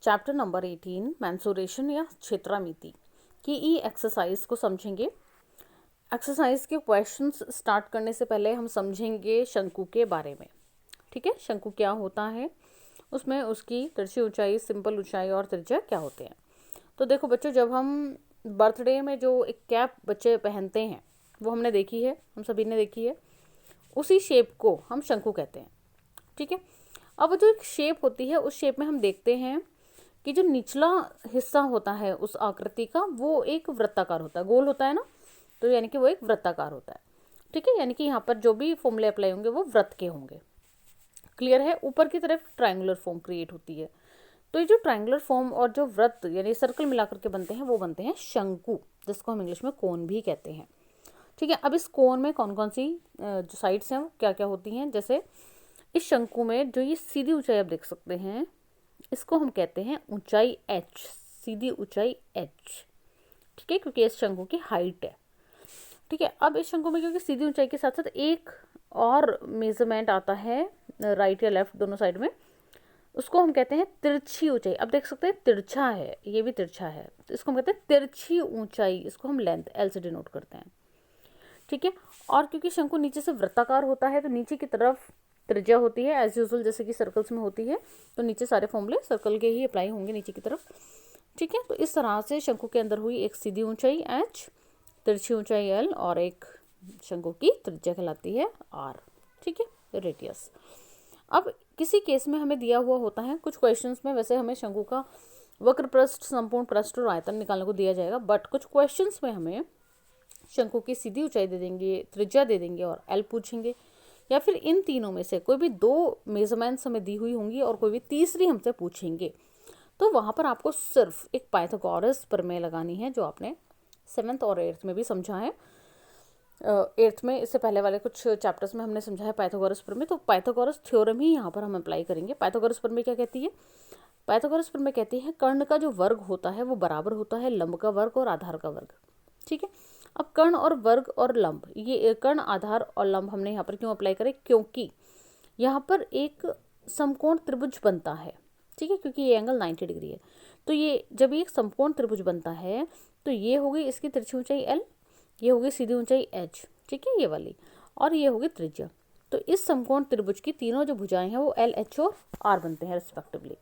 Chapter number 18 mensuration या क्षेत्रामिति की ई exercise को समझेंगे। एक्सरसाइज के क्वेश्चंस स्टार्ट करने से पहले हम समझेंगे शंकु के बारे में। ठीक है, शंकु क्या होता है, उसमें उसकी तिरछी ऊंचाई, सिंपल ऊंचाई और त्रिज्या क्या होते हैं। तो देखो बच्चों, जब हम बर्थडे में जो एक कैप बच्चे पहनते हैं वो हमने देखी है, हम सभी ने देखी है। उसी शेप को हम शंकु कहते हैं। ठीक है, अब जो एक शेप होती है उस शेप में हम देखते हैं कि जो निचला हिस्सा होता है उस आकृति का वो एक वृत्ताकार होता है, गोल होता है ना, तो यानी कि वो एक वृत्ताकार होता है। ठीक है, यानी कि यहाँ पर जो भी फॉर्मूले अप्लाई होंगे वो वृत्त के होंगे। क्लियर है। ऊपर की तरफ ट्रायंगुलर फॉर्म क्रिएट होती है। तो ये जो ट्रायंगुलर फॉर्म और जो वृत्त यानी सर्कल मिलाकर के बनते हैं वो बनते हैं शंकु, जिसको हम इंग्लिश में कोन भी कहते हैं। ठीक है, अब इस कोन में कौन कौन सी जो साइड्स हैं वो क्या क्या होती हैं। जैसे इस शंकु में जो ये सीधी ऊंचाई आप देख सकते हैं, इसको हम कहते हैं ऊंचाई h, सीधी ऊंचाई h। ठीक है, क्योंकि इस शंकु की हाइट है। ठीक है, अब इस शंकु में क्योंकि सीधी ऊंचाई के साथ साथ एक और मेजरमेंट आता है राइट या लेफ्ट दोनों साइड में, उसको हम कहते हैं तिरछी ऊंचाई। अब देख सकते हैं तिरछा है, ये भी तिरछा है, तो इसको हम कहते हैं तिरछी ऊंचाई। इसको हम लेंथ L से डिनोट करते हैं। ठीक है, और क्योंकि शंकु नीचे से वृत्ताकार होता है तो नीचे की तरफ त्रिज्या होती है एज यूजुअल, जैसे कि सर्कल्स में होती है। तो नीचे सारे फॉर्मूले सर्कल के ही अप्लाई होंगे नीचे की तरफ। ठीक है, तो इस तरह से शंकु के अंदर हुई एक सीधी ऊंचाई h, तिरछी ऊंचाई l और एक शंकु की त्रिज्या कहलाती है r। ठीक है, रेडियस। अब किसी केस में हमें दिया हुआ होता है, कुछ क्वेश्चंस में वैसे हमें शंकु का वक्र पृष्ठ, संपूर्ण पृष्ठ और आयतन निकालने को दिया जाएगा, बट कुछ क्वेश्चंस में हमें शंकु की सीधी ऊंचाई दे देंगे, त्रिज्या दे देंगे और l पूछेंगे, या फिर इन तीनों में से कोई भी दो मेजरमेंट्स हमें दी हुई होंगी और कोई भी तीसरी हमसे पूछेंगे। तो वहाँ पर आपको सिर्फ एक पाइथागोरस प्रमेय लगानी है, जो आपने 7th और 8th में भी समझा है। 8th में, इससे पहले वाले कुछ चैप्टर्स में हमने समझा है पाइथागोरस प्रमेय। तो पाइथागोरस थ्योरम ही यहाँ पर हम अप्लाई करेंगे। पाइथागोरस प्रमेय क्या कहती है? पाइथागोरस प्रमेय कहती है कर्ण का जो वर्ग होता है वो बराबर होता है लंब का वर्ग और आधार का वर्ग। ठीक है, अब कर्ण और वर्ग और लंब, ये कर्ण, आधार और लंब हमने यहाँ पर क्यों अप्लाई करें? क्योंकि यहाँ पर एक समकोण त्रिभुज बनता है। ठीक है, क्योंकि ये एंगल 90 डिग्री है। तो ये जब एक समकोण त्रिभुज बनता है तो ये होगी इसकी तिरछी ऊंचाई l, ये होगी सीधी ऊंचाई h, ठीक है, ये वाली, और ये होगी त्रिज्या। तो इस समकोण त्रिभुज की तीनों जो भुजाएं हैं वो l, h और r बनते हैं रिस्पेक्टिवली।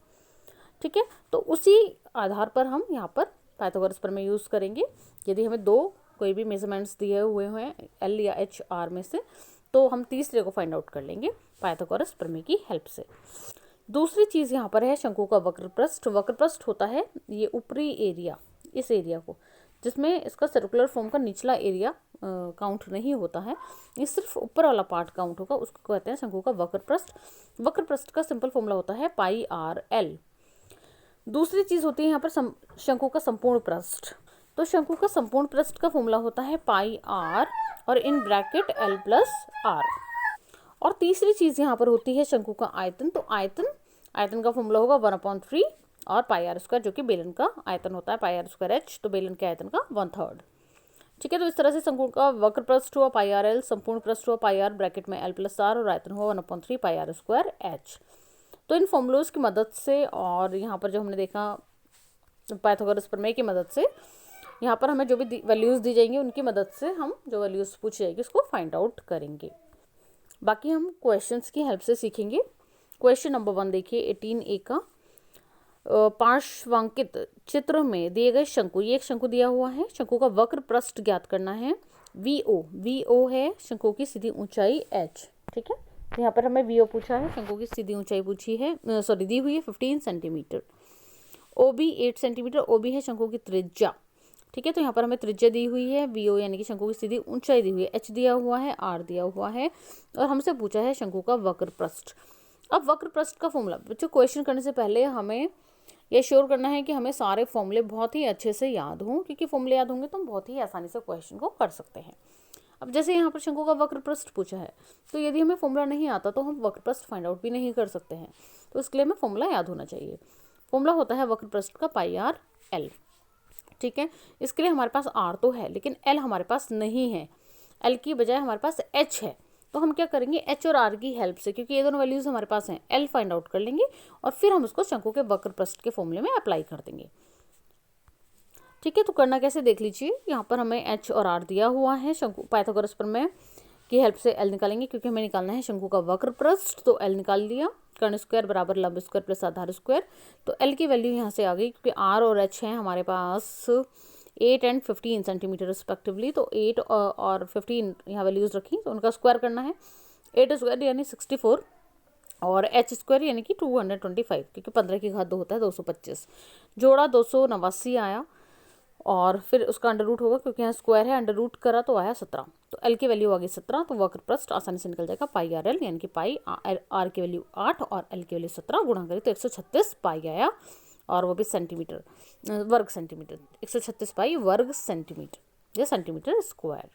ठीक है, तो उसी आधार पर हम यहाँ पर पाइथागोरस प्रमेय यूज़ करेंगे। यदि हमें दो कोई भी मेजरमेंट्स दिए हुए हैं L या H, R में से, तो हम तीसरे को फाइंड आउट कर लेंगे पाइथागोरस प्रमेय की हेल्प से। दूसरी चीज़ यहाँ पर है शंकु का वक्र पृष्ठ। वक्र पृष्ठ होता है ये ऊपरी एरिया, इस एरिया को, जिसमें इसका सर्कुलर फॉर्म का निचला एरिया काउंट नहीं होता है, ये सिर्फ ऊपर वाला पार्ट काउंट होगा, उसको कहते हैं शंकु का वक्र पृष्ठ। वक्र पृष्ठ का सिंपल फॉर्मूला होता है पाई आर एल। दूसरी चीज़ होती है यहाँ पर शंकु का संपूर्ण पृष्ठ। तो शंकु का संपूर्ण पृष्ठ का फॉर्मूला होता है पाई आर और in bracket L plus R. और तीसरी चीज़ यहाँ पर होती है शंकु का आयतन। तो आयतन का फॉर्मूला होगा 1/3 और पाई आर स्क्वायर, जो कि बेलन का आयतन होता है, पाई आर स्क्वायर एच, तो बेलन के आयतन का 1/3। ठीक है, तो इस तरह से शंकु का वक्र पृष्ठ हुआ पाई आर एल, संपूर्ण पृष्ठ हुआ पाई आर ब्रैकेट में एल प्लस आर और आयतन हुआ 1/3 पाई आर स्क्वायर एच। तो इन फॉर्मूलोज की मदद से और यहाँ पर जो हमने देखा पाइथागोरस प्रमेय की मदद से, यहाँ पर हमें जो भी वैल्यूज़ दी जाएंगी उनकी मदद से हम जो वैल्यूज़ पूछी जाएगी उसको फाइंड आउट करेंगे। बाकी हम क्वेश्चंस की हेल्प से सीखेंगे। क्वेश्चन नंबर 1 देखिए 18A का, पार्श्वांकित चित्र में दिए गए शंकु, ये एक शंकु दिया हुआ है, शंकु का वक्र पृष्ठ ज्ञात करना है। VO है शंकु की सीधी ऊंचाई h। ठीक है, यहाँ पर हमें VO पूछा है, शंकु की सीधी ऊंचाई पूछी है, दी हुई है 15 सेंटीमीटर। OB 8 सेंटीमीटर, OB है शंकु की त्रिज्या। ठीक है, तो यहाँ पर हमें त्रिज्या दी हुई है, VO यानी कि शंकु की सीधी ऊंचाई दी हुई है, h दिया हुआ है, r दिया हुआ है, और हमसे पूछा है शंकु का वक्र पृष्ठ। अब वक्र पृष्ठ का फॉर्मूला, बच्चों क्वेश्चन करने से पहले हमें यह श्योर करना है कि हमें सारे फॉर्मूले बहुत ही अच्छे से याद हों, क्योंकि फॉर्मूले याद होंगे तो हम बहुत ही आसानी से क्वेश्चन को कर सकते हैं। अब जैसे यहाँ पर शंकु का वक्र पृष्ठ पूछा है, तो यदि हमें फॉर्मूला नहीं आता तो हम वक्र पृष्ठ फाइंड आउट भी नहीं कर सकते हैं, तो इसके लिए हमें फॉर्मूला याद होना चाहिए। फॉर्मूला होता है वक्र पृष्ठ का पाई आर एल। ठीक है, इसके लिए हमारे पास r तो है लेकिन l हमारे पास नहीं है, l की बजाय हमारे पास h है। तो हम क्या करेंगे, एच और आर की हेल्प से, क्योंकि ये दोनों वैल्यूज़ हमारे पास हैं, एल फाइंड आउट कर लेंगे और फिर हम उसको शंकु के वक्र पृष्ठ के फॉर्मूले में अप्लाई कर देंगे। ठीक है, तो करना कैसे देख लीजिए। यहाँ पर हमें एच और आर दिया हुआ है, शंकु पाइथागोरस प्रमेय की हेल्प से एल निकालेंगे, क्योंकि हमें निकालना है शंकु का वक्र पृष्ठ। तो एल निकाल लिया, कर्ण स्क्वायर बराबर लंब स्क्वायर प्लस आधार स्क्वायर। तो एल की वैल्यू यहाँ से आ गई, क्योंकि आर और एच हैं हमारे पास 8 एंड 15 सेंटीमीटर रिस्पेक्टिवली। तो 8 और 15 यहाँ वैल्यूज़ रखी, तो उनका स्क्वायर करना है। 8 स्क्वायर यानी 64 और एच स्क्वायर यानी कि 225, क्योंकि 15 की घात 2 होता है 225। जोड़ा 289 आया और फिर उसका अंडर रूट होगा, क्योंकि यहाँ स्क्वायर है, अंडर रूट करा तो आया 17। तो एल की वैल्यू आ गई 17, तो वक्र पृष्ठ आसानी से निकल जाएगा पाई आर एल, यानी कि पाई आर की वैल्यू 8 और एल की वैल्यू 17 गुणा करें तो 136 पाई आया, और वो भी सेंटीमीटर वर्ग सेंटीमीटर, 136 पाई वर्ग सेंटीमीटर या सेंटीमीटर स्क्वायर।